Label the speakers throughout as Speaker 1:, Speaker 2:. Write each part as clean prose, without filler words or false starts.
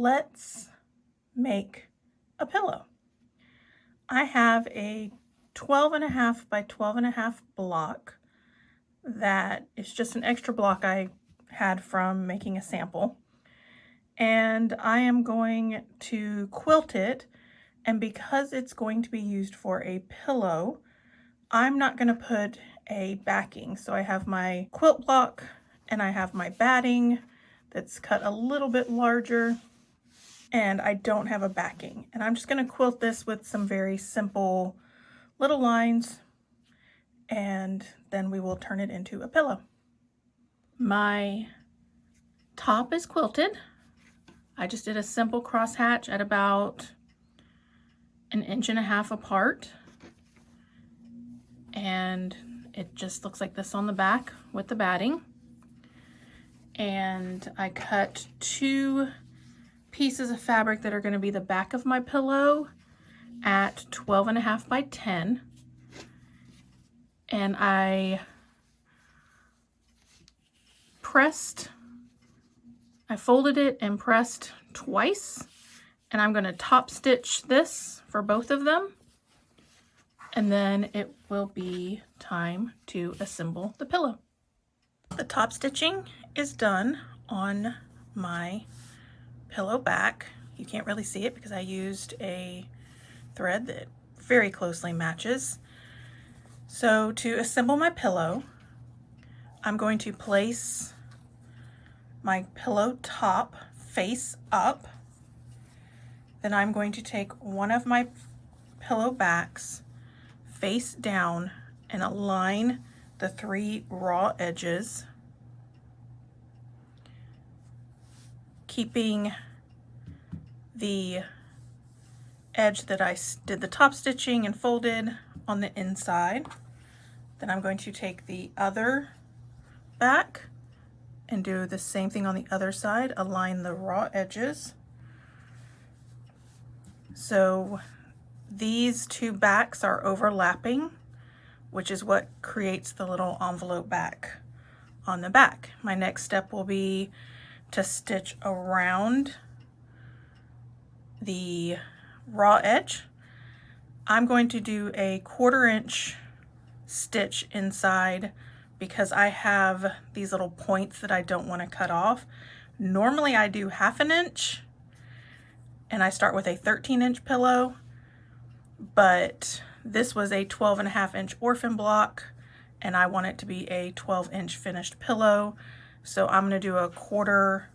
Speaker 1: let's make a pillow. I have a 12.5 by 12.5 block that is just an extra block I had from making a sample. And I am going to quilt it, and because it's going to be used for a pillow, I'm not going to put a backing. So I have my quilt block and I have my batting that's cut a little bit larger, and I don't have a backing. And I'm just going to quilt this with some very simple little lines, and then we will turn it into a pillow. My top is quilted. I just did a simple crosshatch at about 1.5 inches apart, and it just looks like this on the back with the batting. And I cut 2 pieces of fabric that are going to be the back of my pillow at 12.5 by 10, and I folded it and pressed twice, and I'm going to top stitch this for both of them, and then it will be time to assemble the pillow. The top stitching is done on my pillow back. You can't really see it because I used a thread that very closely matches. So to assemble my pillow, I'm going to place my pillow top face up. Then I'm going to take one of my pillow backs face down and align the 3 raw edges, keeping the edge that I did the top stitching and folded on the inside. Then I'm going to take the other back and do the same thing on the other side, align the raw edges. So these 2 backs are overlapping, which is what creates the little envelope back on the back. My next step will be to stitch around the raw edge. I'm going to do a 1/4 inch stitch inside because I have these little points that I don't want to cut off. Normally I do 1/2 inch, and I start with a 13-inch pillow, but this was a 12.5 inch orphan block and I want it to be a 12-inch finished pillow. So I'm going to do a 1/4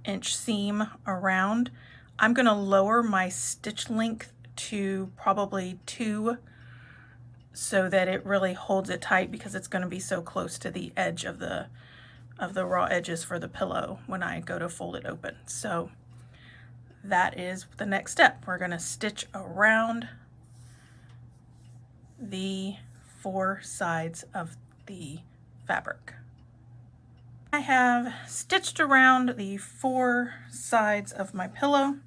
Speaker 1: inch seam around. I'm going to lower my stitch length to probably 2 so that it really holds it tight, because it's going to be so close to the edge of the raw edges for the pillow when I go to fold it open. So that is the next step. We're going to stitch around the 4 sides of the fabric. I have stitched around the 4 sides of my pillow.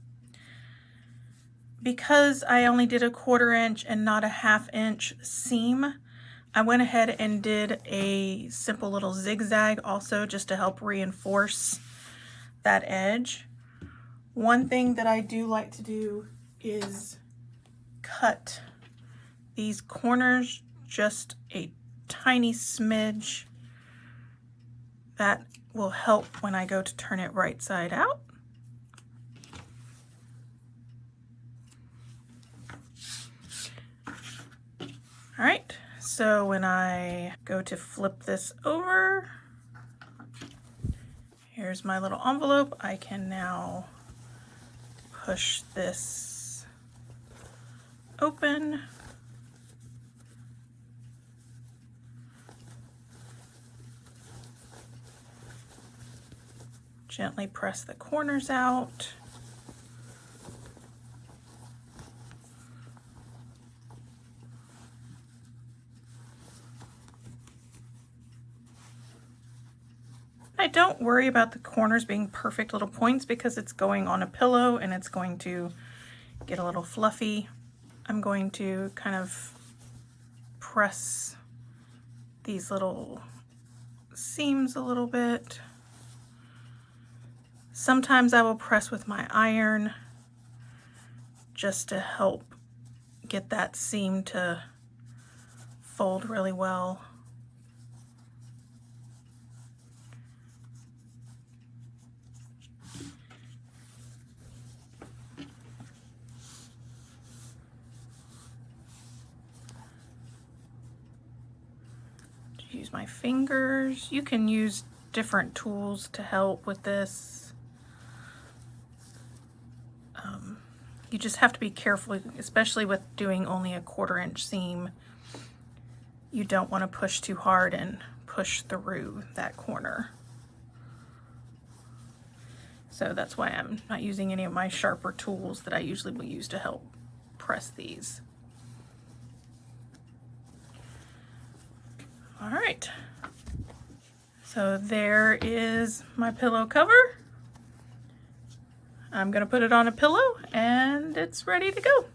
Speaker 1: Because I only did a 1/4 inch and not a 1/2 inch seam, I went ahead and did a simple little zigzag also, just to help reinforce that edge. One thing that I do like to do is cut these corners just a tiny smidge. That will help when I go to turn it right side out. All right, so when I go to flip this over, here's my little envelope. I can now push this open. Gently press the corners out. I don't worry about the corners being perfect little points because it's going on a pillow and it's going to get a little fluffy. I'm going to kind of press these little seams a little bit Sometimes I will press with my iron just to help get that seam to fold really well. Use my fingers. You can use different tools to help with this. You just have to be careful, especially with doing only a 1/4 inch seam. You don't want to push too hard and push through that corner. So that's why I'm not using any of my sharper tools that I usually will use to help press these. All right, so there is my pillow cover. I'm gonna put it on a pillow and it's ready to go.